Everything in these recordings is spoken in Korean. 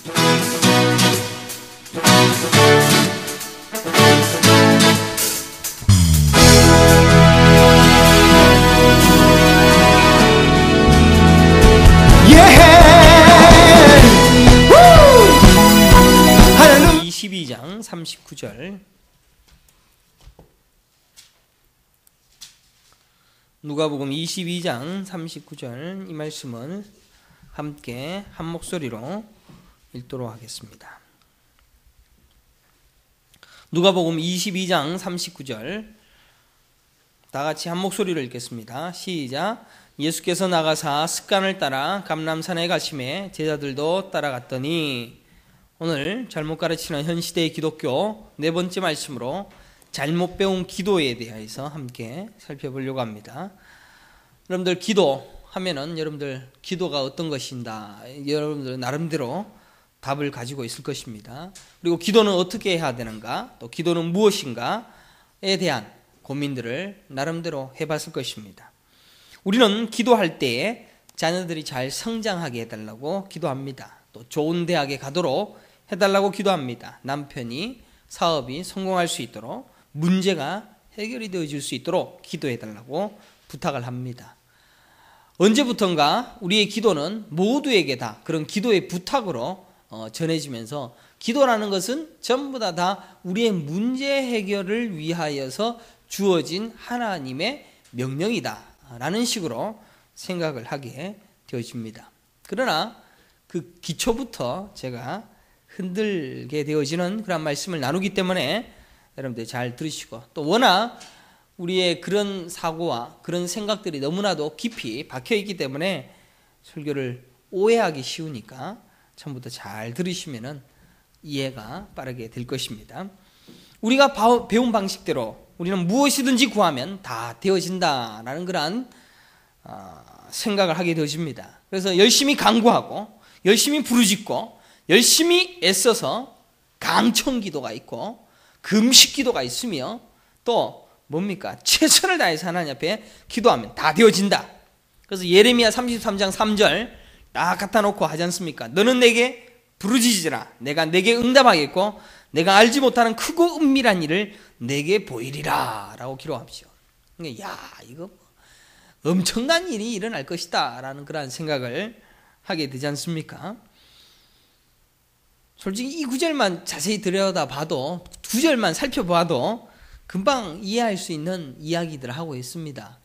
22장 39절 누가복음 22장 39절 이 말씀을 함께 한 목소리로 읽도록 하겠습니다. 누가복음 22장 39절 다 같이 한 목소리로 읽겠습니다. 시작. 예수께서 나가사 습관을 따라 감람산에 가시매 제자들도 따라갔더니 오늘 잘못 가르치는 현 시대의 기독교 네 번째 말씀으로 잘못 배운 기도에 대해서 함께 살펴보려고 합니다. 여러분들 기도하면은 여러분들 기도가 어떤 것인가 여러분들 나름대로 답을 가지고 있을 것입니다. 그리고 기도는 어떻게 해야 되는가 또 기도는 무엇인가에 대한 고민들을 나름대로 해봤을 것입니다. 우리는 기도할 때에 자녀들이 잘 성장하게 해달라고 기도합니다. 또 좋은 대학에 가도록 해달라고 기도합니다. 남편이 사업이 성공할 수 있도록 문제가 해결이 되어질 수 있도록 기도해달라고 부탁을 합니다. 언제부턴가 우리의 기도는 모두에게 다 그런 기도의 부탁으로 전해지면서 기도라는 것은 전부 다 우리의 문제 해결을 위하여서 주어진 하나님의 명령이다 라는 식으로 생각을 하게 되어집니다. 그러나 그 기초부터 제가 흔들게 되어지는 그런 말씀을 나누기 때문에 여러분들 잘 들으시고 또 워낙 우리의 그런 사고와 그런 생각들이 너무나도 깊이 박혀있기 때문에 설교를 오해하기 쉬우니까 처음부터 잘 들으시면 이해가 빠르게 될 것입니다. 우리가 배운 방식대로 우리는 무엇이든지 구하면 다 되어진다라는 그런 생각을 하게 되어집니다. 그래서 열심히 간구하고 열심히 부르짖고 열심히 애써서 강청기도가 있고 금식기도가 있으며 또 뭡니까? 최선을 다해서 하나님 앞에 기도하면 다 되어진다. 그래서 예레미야 33장 3절 딱 갖다 놓고 하지 않습니까? 너는 내게 부르짖으라 내가 내게 응답하겠고 내가 알지 못하는 크고 은밀한 일을 내게 보이리라 라고 기록합시오. 야 이거 엄청난 일이 일어날 것이다 라는 그런 생각을 하게 되지 않습니까? 솔직히 이 구절만 자세히 들여다봐도 구절만 살펴봐도 금방 이해할 수 있는 이야기들을 하고 있습니다.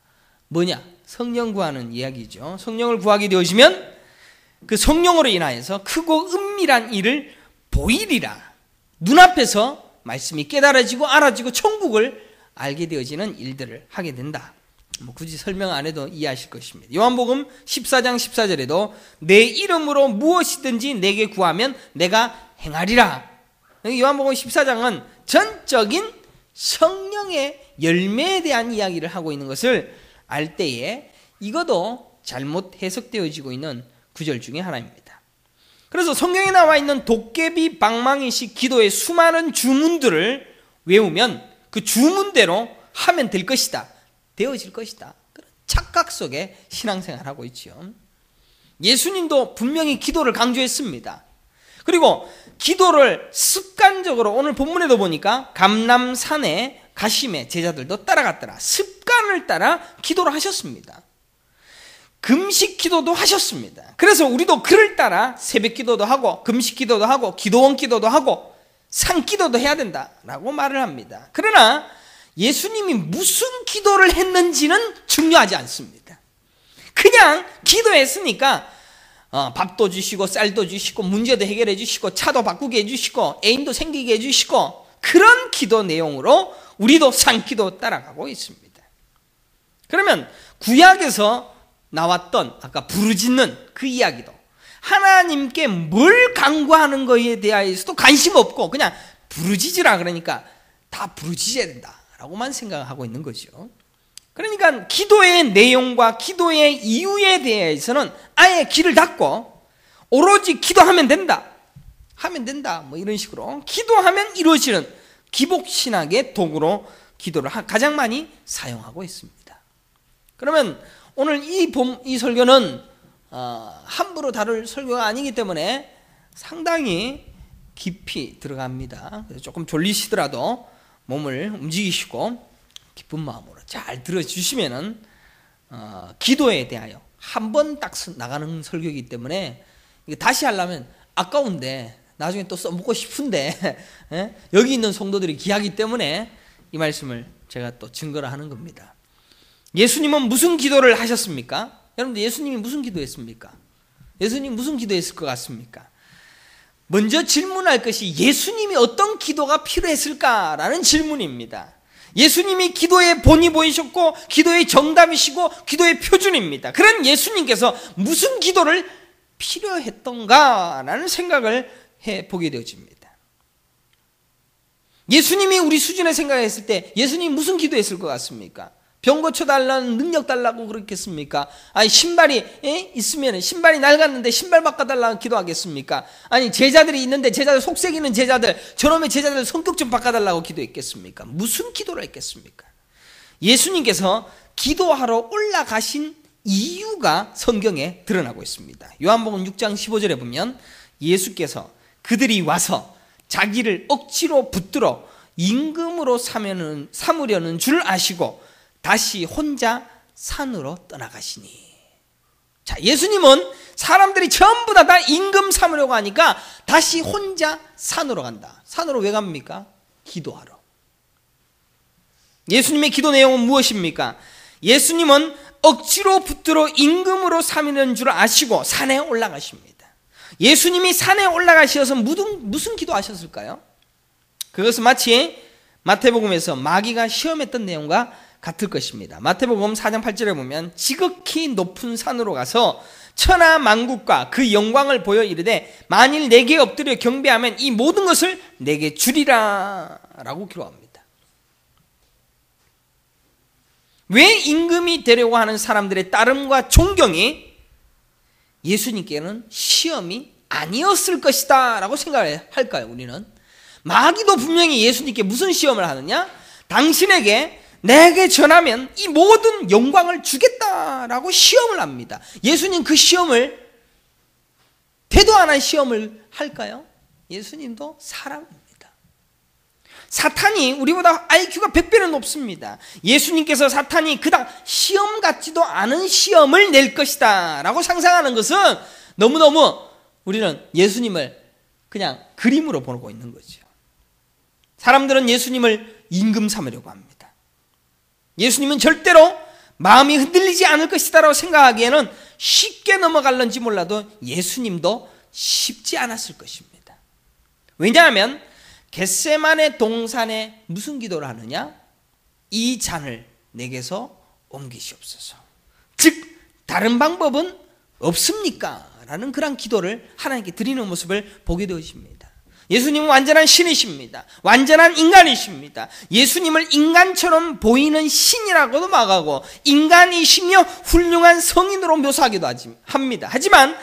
뭐냐? 성령 구하는 이야기죠. 성령을 구하게 되어지면 그 성령으로 인하여서 크고 은밀한 일을 보이리라. 눈앞에서 말씀이 깨달아지고 알아지고 천국을 알게 되어지는 일들을 하게 된다. 굳이 설명 안 해도 이해하실 것입니다. 요한복음 14장 14절에도 내 이름으로 무엇이든지 내게 구하면 내가 행하리라. 요한복음 14장은 전적인 성령의 열매에 대한 이야기를 하고 있는 것을 알 때에 이것도 잘못 해석되어지고 있는 구절 중에 하나입니다. 그래서 성경에 나와 있는 도깨비 방망이식 기도의 수많은 주문들을 외우면 그 주문대로 하면 될 것이다. 되어질 것이다. 그런 착각 속에 신앙생활하고 있죠. 예수님도 분명히 기도를 강조했습니다. 그리고 기도를 습관적으로 오늘 본문에도 보니까 감람산에 가심에 제자들도 따라갔더라. 습관을 따라 기도를 하셨습니다. 금식 기도도 하셨습니다. 그래서 우리도 그를 따라 새벽 기도도 하고 금식 기도도 하고 기도원 기도도 하고 산 기도도 해야 된다라고 말을 합니다. 그러나 예수님이 무슨 기도를 했는지는 중요하지 않습니다. 그냥 기도했으니까 밥도 주시고 쌀도 주시고 문제도 해결해 주시고 차도 바꾸게 해주시고 애인도 생기게 해주시고 그런 기도 내용으로 우리도 산기도 따라가고 있습니다. 그러면 구약에서 나왔던 아까 부르짖는 그 이야기도 하나님께 뭘 간구하는 것에 대해서도 관심 없고 그냥 부르짖으라 그러니까 다 부르짖어야 된다라고만 생각하고 있는 거죠. 그러니까 기도의 내용과 기도의 이유에 대해서는 아예 귀를 닫고 오로지 기도하면 된다. 하면 된다. 뭐 이런 식으로 기도하면 이루어지는 기복신학의 도구로 기도를 가장 많이 사용하고 있습니다. 그러면 오늘 이 설교는 함부로 다룰 설교가 아니기 때문에 상당히 깊이 들어갑니다. 그래서 조금 졸리시더라도 몸을 움직이시고 기쁜 마음으로 잘 들어주시면은 기도에 대하여 한 번 딱 나가는 설교이기 때문에 다시 하려면 아까운데 나중에 또 써먹고 싶은데 여기 있는 성도들이 귀하기 때문에 이 말씀을 제가 또 증거를 하는 겁니다. 예수님은 무슨 기도를 하셨습니까? 여러분들 예수님이 무슨 기도했습니까? 예수님이 무슨 기도했을 것 같습니까? 먼저 질문할 것이 예수님이 어떤 기도가 필요했을까라는 질문입니다. 예수님이 기도의 본이 보이셨고 기도의 정답이시고 기도의 표준입니다. 그런 예수님께서 무슨 기도를 필요했던가라는 생각을 해보게 되어집니다. 예수님이 우리 수준에 생각했을 때 예수님이 무슨 기도했을 것 같습니까? 병 고쳐달라는 능력 달라고 그렇겠습니까? 아니 신발이 있으면 신발이 낡았는데 신발 바꿔달라고 기도하겠습니까? 아니 제자들이 있는데 제자들 속색이는 제자들 저놈의 제자들 성격 좀 바꿔달라고 기도했겠습니까? 무슨 기도를 했겠습니까? 예수님께서 기도하러 올라가신 이유가 성경에 드러나고 있습니다. 요한복음 6장 15절에 보면 예수께서 그들이 와서 자기를 억지로 붙들어 임금으로 삼으려는 줄 아시고 다시 혼자 산으로 떠나가시니. 자, 예수님은 사람들이 전부 다 임금 삼으려고 하니까 다시 혼자 산으로 간다. 산으로 왜 갑니까? 기도하러. 예수님의 기도 내용은 무엇입니까? 예수님은 억지로 붙들어 임금으로 삼는 줄 아시고 산에 올라가십니다. 예수님이 산에 올라가셔서 무슨 기도하셨을까요? 그것은 마치 마태복음에서 마귀가 시험했던 내용과 같을 것입니다. 마태복음 4장 8절에 보면 지극히 높은 산으로 가서 천하 만국과 그 영광을 보여 이르되 만일 내게 엎드려 경배하면 이 모든 것을 내게 주리라 라고 기록합니다. 왜 임금이 되려고 하는 사람들의 따름과 존경이 예수님께는 시험이 아니었을 것이다 라고 생각을 할까요? 우리는 마귀도 분명히 예수님께 무슨 시험을 하느냐? 당신에게 내게 전하면 이 모든 영광을 주겠다라고 시험을 합니다. 예수님 그 시험을 대도 안 한 시험을 할까요? 예수님도 사람입니다. 사탄이 우리보다 IQ가 100배는 높습니다. 예수님께서 사탄이 그닥 시험 같지도 않은 시험을 낼 것이다 라고 상상하는 것은 너무너무 우리는 예수님을 그냥 그림으로 보고 있는 거죠. 사람들은 예수님을 임금 삼으려고 합니다. 예수님은 절대로 마음이 흔들리지 않을 것이다 라고 생각하기에는 쉽게 넘어갈는지 몰라도 예수님도 쉽지 않았을 것입니다. 왜냐하면 겟세마네 동산에 무슨 기도를 하느냐? 이 잔을 내게서 옮기시옵소서. 즉 다른 방법은 없습니까? 라는 그런 기도를 하나님께 드리는 모습을 보게 되어집니다. 예수님은 완전한 신이십니다. 완전한 인간이십니다. 예수님을 인간처럼 보이는 신이라고도 말하고 인간이시며 훌륭한 성인으로 묘사하기도 합니다. 하지만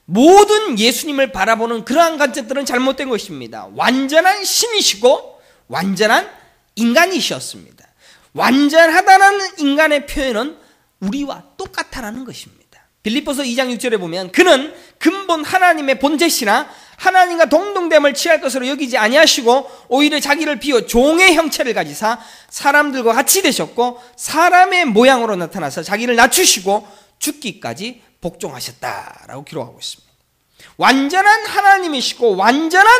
모든 예수님을 바라보는 그러한 관점들은 잘못된 것입니다. 완전한 신이시고 완전한 인간이셨습니다. 완전하다는 인간의 표현은 우리와 똑같다라는 것입니다. 빌립보서 2장 6절에 보면 그는 근본 하나님의 본체시나 하나님과 동등됨을 취할 것으로 여기지 아니하시고 오히려 자기를 비워 종의 형체를 가지사 사람들과 같이 되셨고 사람의 모양으로 나타나서 자기를 낮추시고 죽기까지 복종하셨다라고 기록하고 있습니다. 완전한 하나님이시고 완전한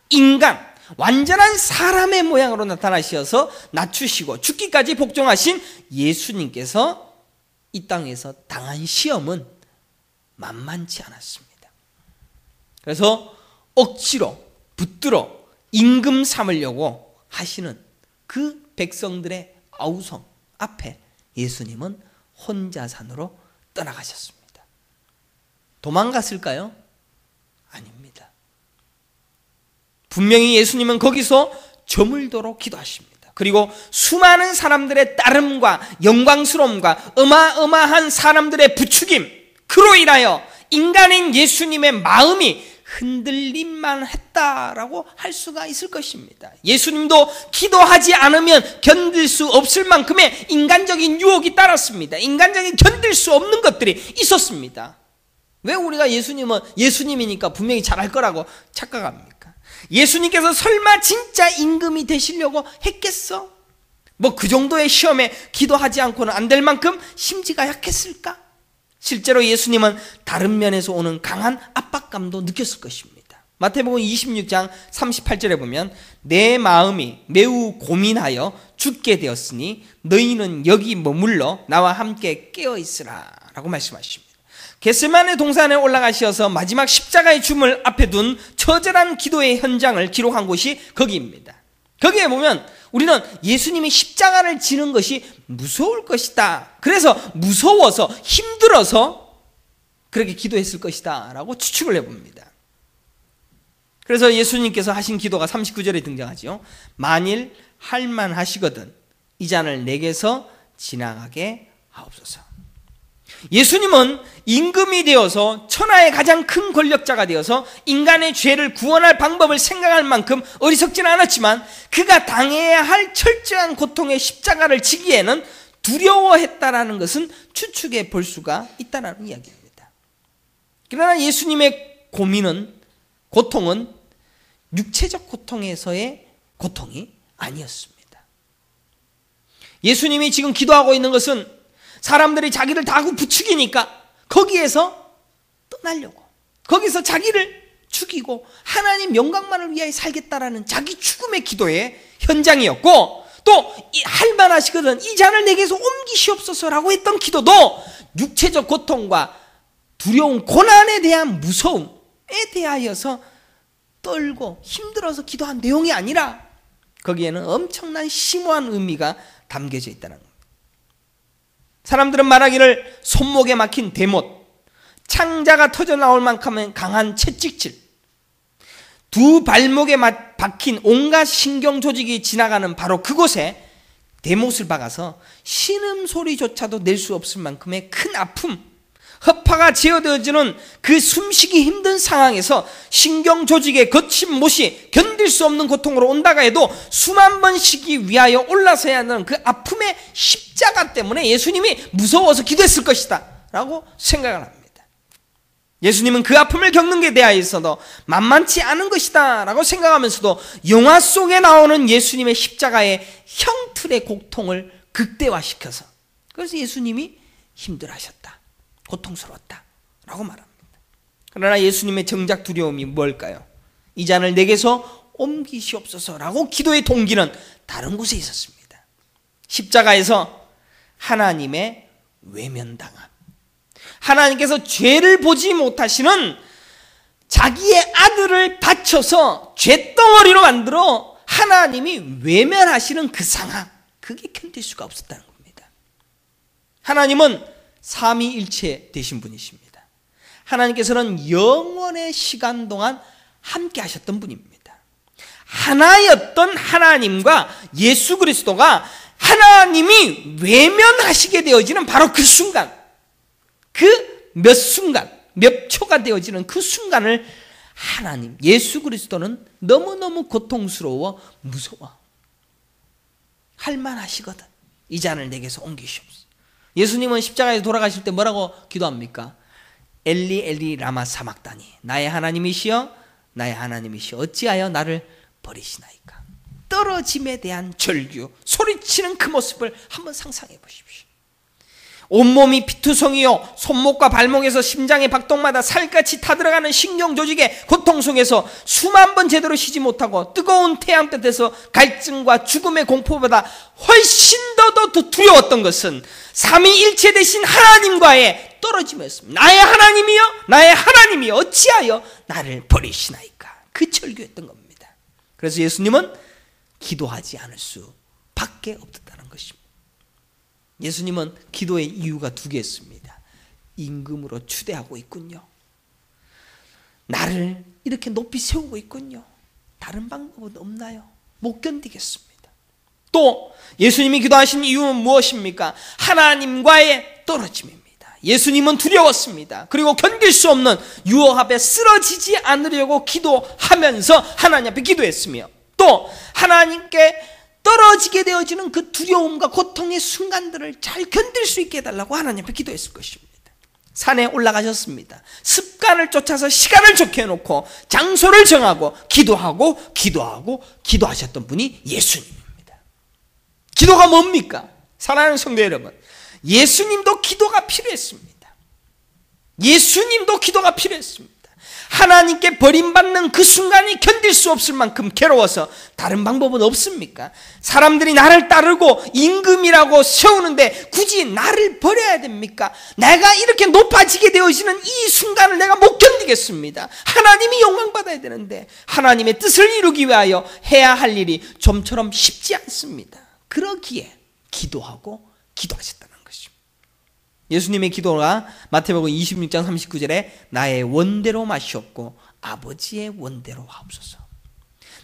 인간, 완전한 사람의 모양으로 나타나셔서 낮추시고 죽기까지 복종하신 예수님께서 이 땅에서 당한 시험은 만만치 않았습니다. 그래서 억지로 붙들어 임금 삼으려고 하시는 그 백성들의 아우성 앞에 예수님은 혼자 산으로 떠나가셨습니다. 도망갔을까요? 아닙니다. 분명히 예수님은 거기서 저물도록 기도하십니다. 그리고 수많은 사람들의 따름과 영광스러움과 어마어마한 사람들의 부추김, 그로 인하여 인간인 예수님의 마음이 흔들림만 했다라고 할 수가 있을 것입니다. 예수님도 기도하지 않으면 견딜 수 없을 만큼의 인간적인 유혹이 따랐습니다. 인간적인 견딜 수 없는 것들이 있었습니다. 왜 우리가 예수님은 예수님이니까 분명히 잘할 거라고 착각합니까? 예수님께서 설마 진짜 임금이 되시려고 했겠어? 뭐 그 정도의 시험에 기도하지 않고는 안 될 만큼 심지가 약했을까? 실제로 예수님은 다른 면에서 오는 강한 압박감도 느꼈을 것입니다. 마태복음 26장 38절에 보면 내 마음이 매우 고민하여 죽게 되었으니 너희는 여기 머물러 나와 함께 깨어있으라 라고 말씀하십니다. 겟세마네 동산에 올라가셔서 마지막 십자가의 죽음을 앞에 둔 처절한 기도의 현장을 기록한 곳이 거기입니다. 거기에 보면 우리는 예수님이 십자가를 지는 것이 무서울 것이다, 그래서 무서워서 힘들어서 그렇게 기도했을 것이다 라고 추측을 해봅니다. 그래서 예수님께서 하신 기도가 39절에 등장하죠. 만일 할만하시거든 이 잔을 내게서 지나가게 하옵소서. 예수님은 임금이 되어서 천하의 가장 큰 권력자가 되어서 인간의 죄를 구원할 방법을 생각할 만큼 어리석지는 않았지만 그가 당해야 할 철저한 고통의 십자가를 지기에는 두려워했다라는 것은 추측해 볼 수가 있다는 이야기입니다. 그러나 예수님의 고통은 육체적 고통에서의 고통이 아니었습니다. 예수님이 지금 기도하고 있는 것은 사람들이 자기를 다 부추기니까 거기에서 떠나려고, 거기서 자기를 죽이고 하나님 영광만을 위하여 살겠다라는 자기 죽음의 기도의 현장이었고, 또 할만하시거든 이 잔을 내게서 옮기시옵소서라고 했던 기도도 육체적 고통과 두려운 고난에 대한 무서움에 대하여서 떨고 힘들어서 기도한 내용이 아니라 거기에는 엄청난 심오한 의미가 담겨져 있다는 겁니다. 사람들은 말하기를 손목에 막힌 대못, 창자가 터져 나올 만큼의 강한 채찍질, 두 발목에 박힌 온갖 신경 조직이 지나가는 바로 그곳에 대못을 박아서 신음소리조차도 낼 수 없을 만큼의 큰 아픔, 허파가 제어되어지는 그 숨쉬기 힘든 상황에서 신경 조직의 거친 못이 견딜 수 없는 고통으로 온다가 해도 수만 번 쉬기 위하여 올라서야 하는 그 아픔의 십자가 때문에 예수님이 무서워서 기도했을 것이다 라고 생각을 합니다. 예수님은 그 아픔을 겪는 데 대하여서도 만만치 않은 것이다 라고 생각하면서도 영화 속에 나오는 예수님의 십자가의 형틀의 고통을 극대화시켜서, 그래서 예수님이 힘들어하셨다, 고통스러웠다 라고 말합니다. 그러나 예수님의 정작 두려움이 뭘까요? 이 잔을 내게서 옮기시옵소서 라고 기도의 동기는 다른 곳에 있었습니다. 십자가에서 하나님의 외면당함, 하나님께서 죄를 보지 못하시는 자기의 아들을 바쳐서 죄덩어리로 만들어 하나님이 외면하시는 그 상황, 그게 견딜 수가 없었다는 겁니다. 하나님은 삼위일체 되신 분이십니다. 하나님께서는 영원의 시간 동안 함께 하셨던 분입니다. 하나였던 하나님과 예수 그리스도가 하나님이 외면하시게 되어지는 바로 그 순간, 그 몇 순간, 몇 초가 되어지는 그 순간을 하나님, 예수 그리스도는 너무너무 고통스러워 무서워 할만하시거든 이 잔을 내게서 옮기시옵소서. 예수님은 십자가에서 돌아가실 때 뭐라고 기도합니까? 엘리 엘리 라마 사막다니, 나의 하나님이시여 나의 하나님이시여 어찌하여 나를 버리시나이까. 떨어짐에 대한 절규, 소리치는 그 모습을 한번 상상해 보십시오. 온몸이 피투성이요, 손목과 발목에서 심장의 박동마다 살같이 타들어가는 신경조직의 고통 속에서 수만 번 제대로 쉬지 못하고 뜨거운 태양볕에서 갈증과 죽음의 공포보다 훨씬 더 두려웠던 것은 삼위일체 되신 하나님과의 떨어짐이었습니다. 나의 하나님이여 나의 하나님이여 어찌하여 나를 버리시나이까. 그 절규였던 겁니다. 그래서 예수님은 기도하지 않을 수밖에 없었다는 것입니다. 예수님은 기도의 이유가 두 개였습니다. 임금으로 추대하고 있군요. 나를 이렇게 높이 세우고 있군요. 다른 방법은 없나요? 못 견디겠습니다. 또 예수님이 기도하신 이유는 무엇입니까? 하나님과의 떨어짐입니다. 예수님은 두려웠습니다. 그리고 견딜 수 없는 유혹 앞에 쓰러지지 않으려고 기도하면서 하나님 앞에 기도했으며, 또 하나님께 떨어지게 되어지는 그 두려움과 고통의 순간들을 잘 견딜 수 있게 해달라고 하나님 앞에 기도했을 것입니다. 산에 올라가셨습니다. 습관을 쫓아서 시간을 적혀놓고 장소를 정하고 기도하셨던 분이 예수님입니다. 기도가 뭡니까? 사랑하는 성도 여러분, 예수님도 기도가 필요했습니다. 예수님도 기도가 필요했습니다. 하나님께 버림받는 그 순간이 견딜 수 없을 만큼 괴로워서 다른 방법은 없습니까? 사람들이 나를 따르고 임금이라고 세우는데 굳이 나를 버려야 됩니까? 내가 이렇게 높아지게 되어지는 이 순간을 내가 못 견디겠습니다. 하나님이 영광받아야 되는데 하나님의 뜻을 이루기 위하여 해야 할 일이 좀처럼 쉽지 않습니다. 그러기에 기도하셨다는 것입니다. 예수님의 기도가 마태복음 26장 39절에 나의 원대로 마시옵고 아버지의 원대로 하옵소서,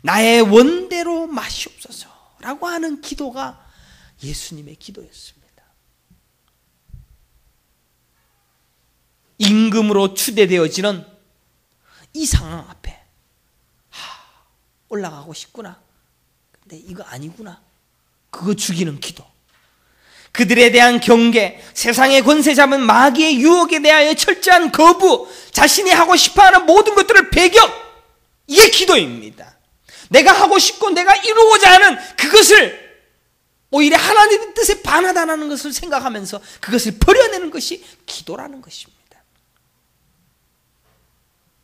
나의 원대로 마시옵소서 라고 하는 기도가 예수님의 기도였습니다. 임금으로 추대되어지는 이 상황 앞에 올라가고 싶구나, 근데 이거 아니구나, 그거 죽이는 기도, 그들에 대한 경계, 세상의 권세 잡은 마귀의 유혹에 대하여 철저한 거부, 자신이 하고 싶어하는 모든 것들을 배격, 이게 기도입니다. 내가 하고 싶고 내가 이루고자 하는 그것을 오히려 하나님의 뜻에 반하다는 것을 생각하면서 그것을 버려내는 것이 기도라는 것입니다.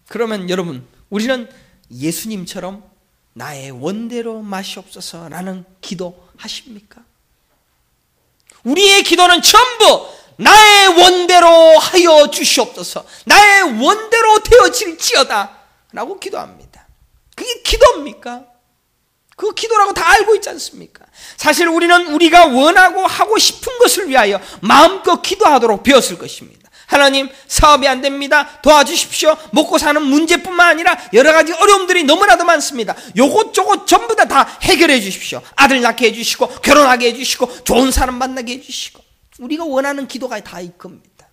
그러면 여러분, 우리는 예수님처럼 나의 원대로 마시옵소서라는 기도 하십니까? 우리의 기도는 전부 나의 원대로 하여 주시옵소서, 나의 원대로 되어질지어다 라고 기도합니다. 그게 기도입니까? 그 기도라고 다 알고 있지 않습니까? 사실 우리는 우리가 원하고 하고 싶은 것을 위하여 마음껏 기도하도록 배웠을 것입니다. 하나님, 사업이 안 됩니다, 도와주십시오. 먹고 사는 문제뿐만 아니라 여러 가지 어려움들이 너무나도 많습니다. 요것저것 전부 다 해결해 주십시오. 아들 낳게 해주시고 결혼하게 해주시고 좋은 사람 만나게 해주시고. 우리가 원하는 기도가 다 이겁니다.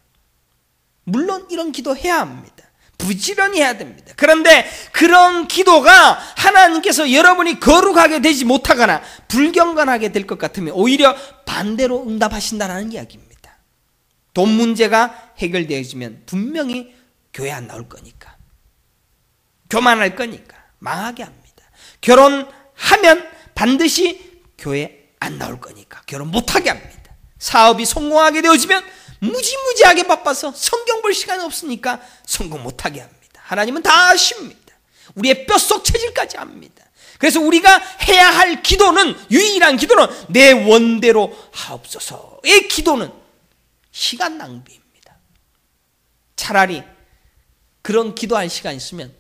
물론 이런 기도 해야 합니다. 부지런히 해야 됩니다. 그런데 그런 기도가 하나님께서 여러분이 거룩하게 되지 못하거나 불경건하게 될 것 같으면 오히려 반대로 응답하신다는 이야기입니다. 돈 문제가 해결되어지면 분명히 교회 안 나올 거니까, 교만할 거니까 망하게 합니다. 결혼하면 반드시 교회 안 나올 거니까 결혼 못하게 합니다. 사업이 성공하게 되어지면 무지무지하게 바빠서 성경 볼 시간이 없으니까 성공 못하게 합니다. 하나님은 다 아십니다. 우리의 뼛속 체질까지 압니다. 그래서 우리가 해야 할 기도는, 유일한 기도는 내 원대로 하옵소서의 기도는 시간 낭비입니다. 차라리 그런 기도할 시간 있으면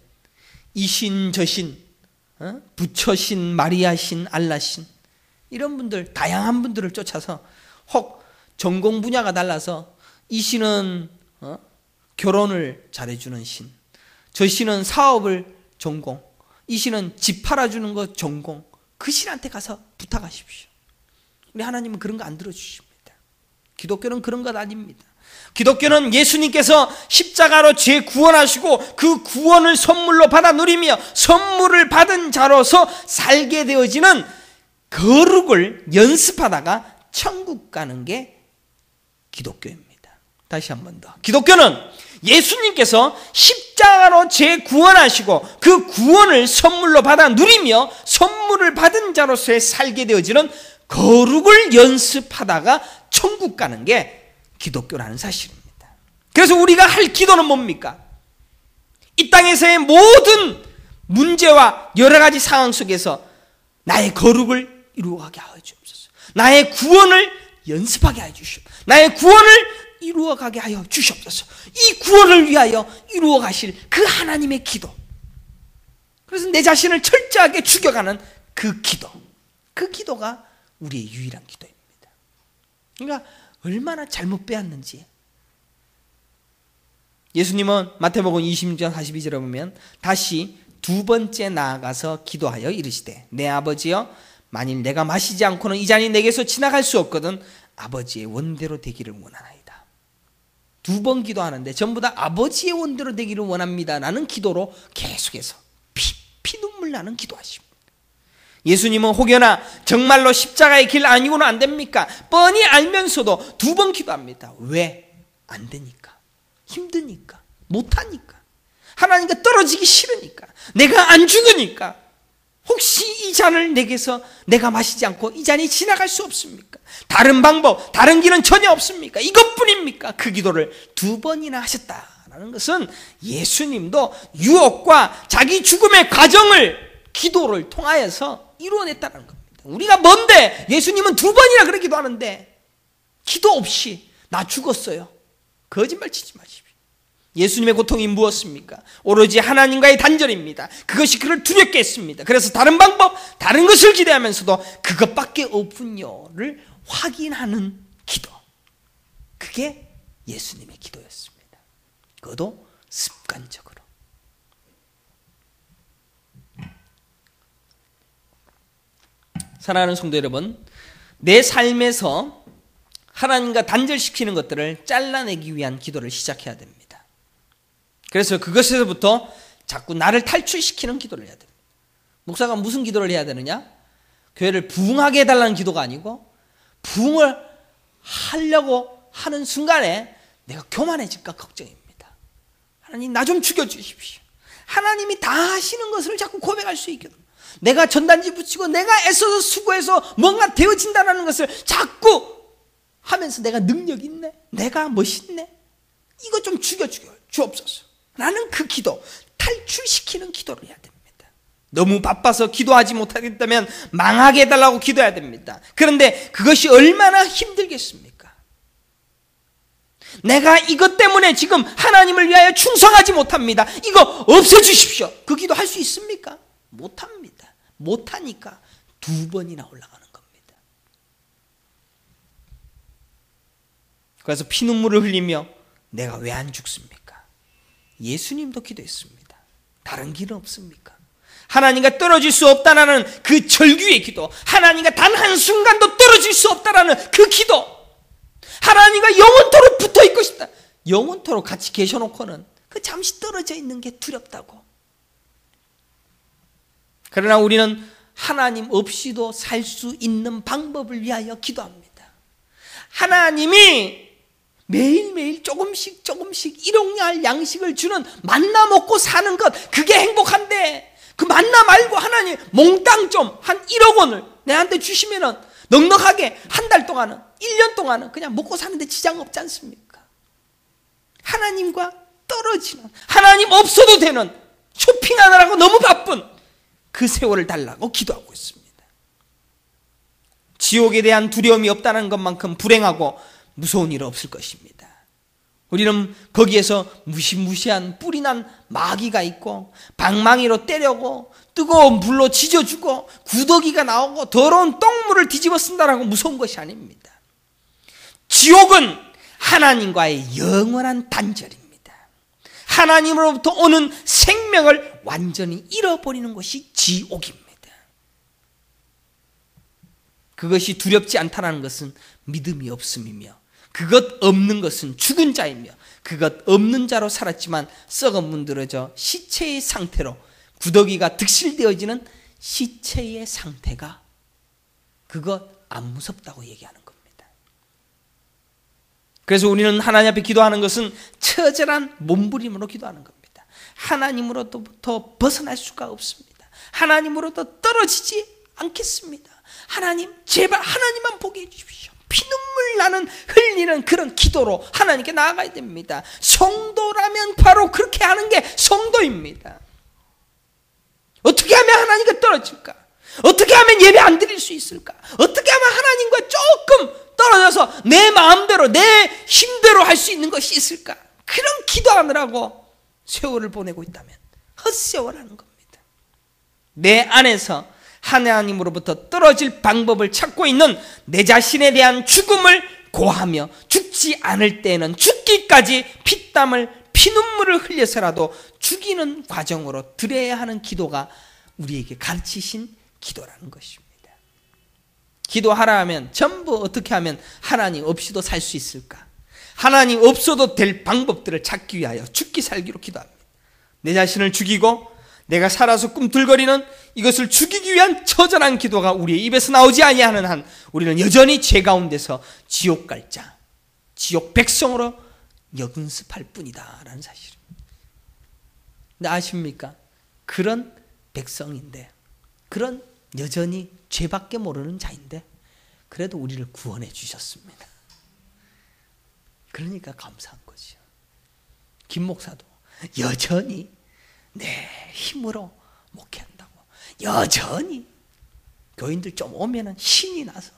이신 저신, 부처신, 마리아신, 알라신, 이런 분들, 다양한 분들을 쫓아서, 혹 전공 분야가 달라서 이 신은 결혼을 잘해주는 신, 저 신은 사업을 전공, 이 신은 집 팔아주는 거 전공, 그 신한테 가서 부탁하십시오. 우리 하나님은 그런 거 안 들어주십니다. 기독교는 그런 것 아닙니다. 기독교는 예수님께서 십자가로 죄 구원하시고 그 구원을 선물로 받아 누리며 선물을 받은 자로서 살게 되어지는 거룩을 연습하다가 천국 가는 게 기독교입니다. 다시 한 번 더. 기독교는 예수님께서 십자가로 죄 구원하시고 그 구원을 선물로 받아 누리며 선물을 받은 자로서의 살게 되어지는 거룩을 연습하다가 천국 가는 게 기독교라는 사실입니다. 그래서 우리가 할 기도는 뭡니까? 이 땅에서의 모든 문제와 여러 가지 상황 속에서 나의 거룩을 이루어가게 하여 주옵소서, 나의 구원을 연습하게 하여 주시옵소서, 나의 구원을 이루어가게 하여 주시옵소서. 이 구원을 위하여 이루어 가실 그 하나님의 기도, 그래서 내 자신을 철저하게 죽여가는 그 기도, 그 기도가 우리의 유일한 기도입니다. 그러니까 얼마나 잘못 빼앗는지. 예수님은 마태복음 26장 42절에 보면 다시 두 번째 나아가서 기도하여 이르시되 내 아버지여, 만일 내가 마시지 않고는 이 잔이 내게서 지나갈 수 없거든 아버지의 원대로 되기를 원하나이다. 두 번 기도하는데 전부 다 아버지의 원대로 되기를 원합니다 라는 기도로 계속해서 피눈물 나는 기도하십니다. 예수님은 혹여나 정말로 십자가의 길 아니고는 안 됩니까? 뻔히 알면서도 두 번 기도합니다. 왜? 안 되니까. 힘드니까, 못하니까, 하나님과 떨어지기 싫으니까, 내가 안 죽으니까, 혹시 이 잔을 내게서 내가 마시지 않고 이 잔이 지나갈 수 없습니까? 다른 방법, 다른 길은 전혀 없습니까? 이것뿐입니까? 그 기도를 2번이나 하셨다라는 것은 예수님도 유혹과 자기 죽음의 과정을 기도를 통하여서 이루어냈다는 겁니다. 우리가 뭔데 예수님은 2번이나 그렇게 기도하는데 기도 없이 나 죽었어요. 거짓말 치지 마십시오. 예수님의 고통이 무엇입니까? 오로지 하나님과의 단절입니다. 그것이 그를 두렵게 했습니다. 그래서 다른 방법, 다른 것을 기대하면서도 그것밖에 없군요를 확인하는 기도. 그게 예수님의 기도였습니다. 그것도 습관적으로. 사랑하는 성도 여러분, 내 삶에서 하나님과 단절시키는 것들을 잘라내기 위한 기도를 시작해야 됩니다. 그래서 그것에서부터 자꾸 나를 탈출시키는 기도를 해야 됩니다. 목사가 무슨 기도를 해야 되느냐? 교회를 부흥하게 해달라는 기도가 아니고 부흥을 하려고 하는 순간에 내가 교만해질까 걱정입니다. 하나님 나 좀 죽여주십시오. 하나님이 다 하시는 것을 자꾸 고백할 수 있거든. 내가 전단지 붙이고 내가 애써서 수고해서 뭔가 되어진다는 것을 자꾸 하면서 내가 능력 있네, 내가 멋있네, 이거 좀 주옵소서. 라는 그 기도, 탈출시키는 기도를 해야 됩니다. 너무 바빠서 기도하지 못하겠다면 망하게 해달라고 기도해야 됩니다. 그런데 그것이 얼마나 힘들겠습니까? 내가 이것 때문에 지금 하나님을 위하여 충성하지 못합니다. 이거 없애주십시오. 그 기도 할 수 있습니까? 못합니다. 못하니까 2번이나 올라가는 겁니다. 그래서 피눈물을 흘리며 내가 왜 안 죽습니까? 예수님도 기도했습니다. 다른 길은 없습니까? 하나님과 떨어질 수 없다라는 그 절규의 기도, 하나님과 단 한순간도 떨어질 수 없다라는 그 기도, 하나님과 영원토록 붙어 있고 싶다. 영원토록 같이 계셔놓고는 그 잠시 떨어져 있는 게 두렵다고. 그러나 우리는 하나님 없이도 살 수 있는 방법을 위하여 기도합니다. 하나님이 매일매일 조금씩 일용할 양식을 주는 만나 먹고 사는 것, 그게 행복한데 그 만나 말고 하나님 몽땅 좀 한 1억 원을 내한테 주시면은 넉넉하게 한 달 동안은, 1년 동안은 그냥 먹고 사는데 지장 없지 않습니까? 하나님과 떨어지는, 하나님 없어도 되는, 쇼핑하느라고 너무 바쁜 그 세월을 달라고 기도하고 있습니다. 지옥에 대한 두려움이 없다는 것만큼 불행하고 무서운 일은 없을 것입니다. 우리는 거기에서 무시무시한 뿌리난 마귀가 있고 방망이로 때려고 뜨거운 물로 지져주고 구더기가 나오고 더러운 똥물을 뒤집어 쓴다라고 무서운 것이 아닙니다. 지옥은 하나님과의 영원한 단절입니다. 하나님으로부터 오는 생명을 완전히 잃어버리는 것이 지옥입니다. 그것이 두렵지 않다는 것은 믿음이 없음이며, 그것 없는 것은 죽은 자이며, 그것 없는 자로 살았지만 썩어 문드러져 시체의 상태로 구더기가 득실되어지는 시체의 상태가, 그것 안 무섭다고 얘기하는 겁니다. 그래서 우리는 하나님 앞에 기도하는 것은 처절한 몸부림으로 기도하는 겁니다. 하나님으로부터 벗어날 수가 없습니다. 하나님으로부터 떨어지지 않겠습니다. 하나님 제발 하나님만 보게 해주십시오. 피눈물 나는 흘리는 그런 기도로 하나님께 나아가야 됩니다. 성도라면 바로 그렇게 하는 게 성도입니다. 어떻게 하면 하나님과 떨어질까? 어떻게 하면 예배 안 드릴 수 있을까? 어떻게 하면 하나님과 조금 떨어져서 내 마음대로 내 힘대로 할 수 있는 것이 있을까? 그런 기도하느라고 세월을 보내고 있다면 헛세월하는 겁니다. 내 안에서 하나님으로부터 떨어질 방법을 찾고 있는 내 자신에 대한 죽음을 고하며 죽지 않을 때에는 죽기까지 피눈물을 흘려서라도 죽이는 과정으로 드려야 하는 기도가 우리에게 가르치신 기도라는 것입니다. 기도하라 하면 전부 어떻게 하면 하나님 없이도 살 수 있을까? 하나님 없어도 될 방법들을 찾기 위하여 죽기 살기로 기도합니다. 내 자신을 죽이고 내가 살아서 꿈틀거리는 이것을 죽이기 위한 처절한 기도가 우리의 입에서 나오지 아니하는 한 우리는 여전히 죄 가운데서 지옥 갈 자, 지옥 백성으로 연습할 뿐이다라는 사실입니다. 근데 아십니까? 그런 백성인데, 그런 여전히 죄밖에 모르는 자인데 그래도 우리를 구원해 주셨습니다. 그러니까 감사한 거죠. 김 목사도 여전히 내 힘으로 목회한다고, 여전히 교인들 좀 오면은 신이 나서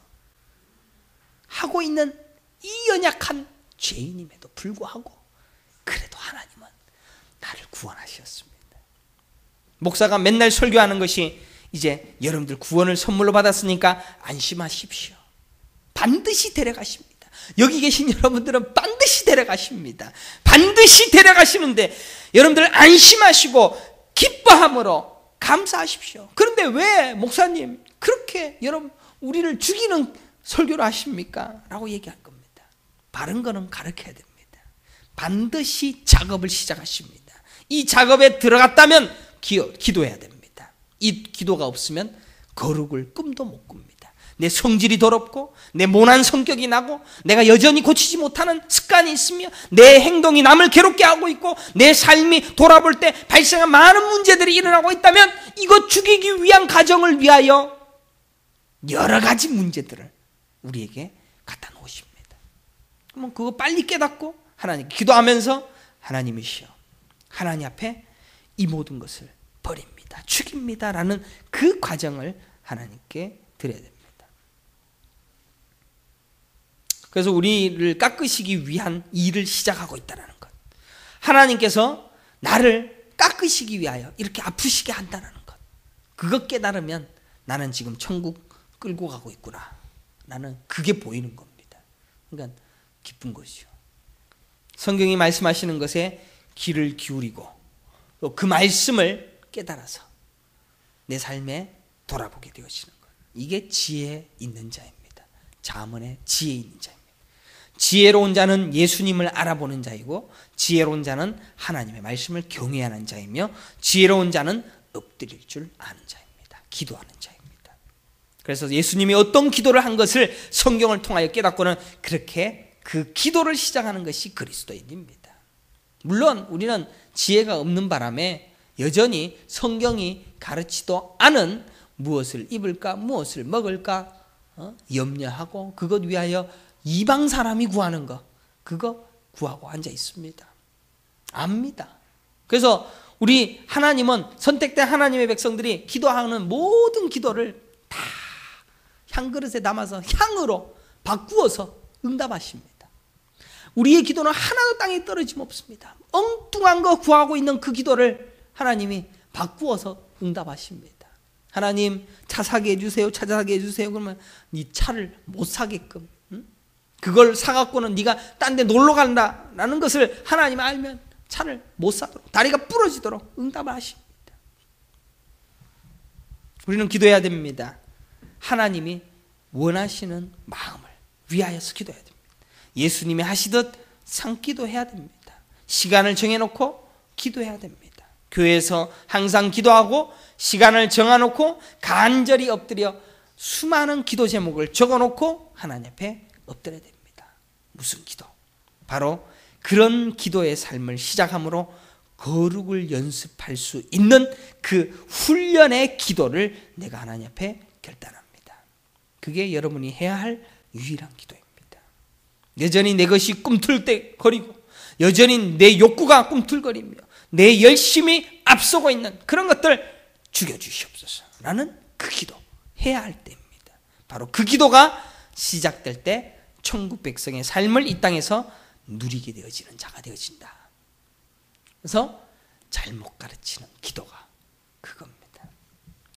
하고 있는 이 연약한 죄인임에도 불구하고 그래도 하나님은 나를 구원하셨습니다. 목사가 맨날 설교하는 것이 이제 여러분들 구원을 선물로 받았으니까 안심하십시오. 반드시 데려가십니다. 여기 계신 여러분들은 반드시 데려가십니다. 반드시 데려가시는데 여러분들 안심하시고 기뻐함으로 감사하십시오. 그런데 왜 목사님 그렇게 여러분 우리를 죽이는 설교를 하십니까? 라고 얘기할 겁니다. 바른 거는 가르쳐야 됩니다. 반드시 작업을 시작하십니다. 이 작업에 들어갔다면 기도해야 됩니다. 이 기도가 없으면 거룩을 꿈도 못 꿉니다. 내 성질이 더럽고 내 모난 성격이 나고 내가 여전히 고치지 못하는 습관이 있으며 내 행동이 남을 괴롭게 하고 있고 내 삶이 돌아볼 때 발생한 많은 문제들이 일어나고 있다면 이것 죽이기 위한 가정을 위하여 여러 가지 문제들을 우리에게 갖다 놓으십니다. 그러면 그거 빨리 깨닫고 하나님 기도하면서 하나님이시여 하나님 앞에 이 모든 것을 버립니다. 죽입니다. 라는 그 과정을 하나님께 드려야 됩니다. 그래서 우리를 깎으시기 위한 일을 시작하고 있다는 것. 하나님께서 나를 깎으시기 위하여 이렇게 아프시게 한다는 것. 그것 깨달으면 나는 지금 천국 끌고 가고 있구나. 나는 그게 보이는 겁니다. 그러니까 기쁜 것이죠. 성경이 말씀하시는 것에 귀를 기울이고 또 그 말씀을 깨달아서 내 삶에 돌아보게 되어지는 것. 이게 지혜 있는 자입니다. 잠언의 지혜 있는 자입니다. 지혜로운 자는 예수님을 알아보는 자이고 지혜로운 자는 하나님의 말씀을 경외하는 자이며 지혜로운 자는 엎드릴 줄 아는 자입니다. 기도하는 자입니다. 그래서 예수님이 어떤 기도를 한 것을 성경을 통하여 깨닫고는 그렇게 그 기도를 시작하는 것이 그리스도인입니다. 물론 우리는 지혜가 없는 바람에 여전히 성경이 가르치도 않은 무엇을 입을까 무엇을 먹을까 염려하고 그것 위하여 이방 사람이 구하는 거 그거 구하고 앉아 있습니다. 압니다. 그래서 우리 하나님은 선택된 하나님의 백성들이 기도하는 모든 기도를 다 향 그릇에 담아서 향으로 바꾸어서 응답하십니다. 우리의 기도는 하나도 땅에 떨어짐 없습니다. 엉뚱한 거 구하고 있는 그 기도를 하나님이 바꾸어서 응답하십니다. 하나님 차 사게 해주세요. 차 사게 해주세요. 그러면 네 차를 못 사게끔 그걸 사갖고는 네가 딴 데 놀러 간다라는 것을 하나님 알면 차를 못 사도록 다리가 부러지도록 응답을 하십니다. 우리는 기도해야 됩니다. 하나님이 원하시는 마음을 위하여서 기도해야 됩니다. 예수님이 하시듯 상기도해야 됩니다. 시간을 정해놓고 기도해야 됩니다. 교회에서 항상 기도하고 시간을 정해놓고 간절히 엎드려 수많은 기도 제목을 적어놓고 하나님 앞에 엎드려야 됩니다. 무슨 기도? 바로 그런 기도의 삶을 시작함으로 거룩을 연습할 수 있는 그 훈련의 기도를 내가 하나님 앞에 결단합니다. 그게 여러분이 해야 할 유일한 기도입니다. 여전히 내 것이 꿈틀거리고 여전히 내 욕구가 꿈틀거리며 내 열심이 앞서고 있는 그런 것들 죽여주시옵소서 라는 그 기도 해야 할 때입니다. 바로 그 기도가 시작될 때 천국 백성의 삶을 이 땅에서 누리게 되어지는 자가 되어진다. 그래서 잘못 가르치는 기도가